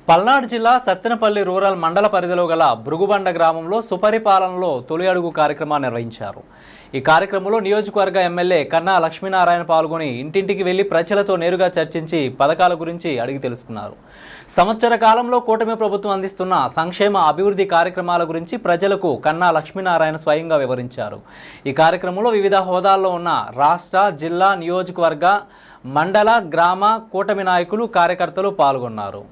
పల్నాడు జిల్లా సత్తెనపల్లి రూరల్ మండల పరిధిలో గల భృగుబండ గ్రామంలో సుపరిపాలనలో తొలి అడుగు కార్యక్రమాన్ని నిర్వహించారు. ఈ కార్యక్రమంలో నియోజకవర్గ ఎమ్మెల్యే కన్నా లక్ష్మీనారాయణ పాల్గొని ఇంటింటికి వెళ్లి ప్రజలతో నేరుగా చర్చించి పథకాల గురించి అడిగి తెలుసుకున్నారు. సంవత్సర కాలంలో కూటమి ప్రభుత్వం అందిస్తున్న సంక్షేమ అభివృద్ధి కార్యక్రమాల గురించి ప్రజలకు కన్నా లక్ష్మీనారాయణ స్వయంగా వివరించారు. ఈ కార్యక్రమంలో వివిధ హోదాల్లో ఉన్న రాష్ట్ర, జిల్లా, నియోజకవర్గ, మండల, గ్రామ కూటమి నాయకులు, కార్యకర్తలు పాల్గొన్నారు.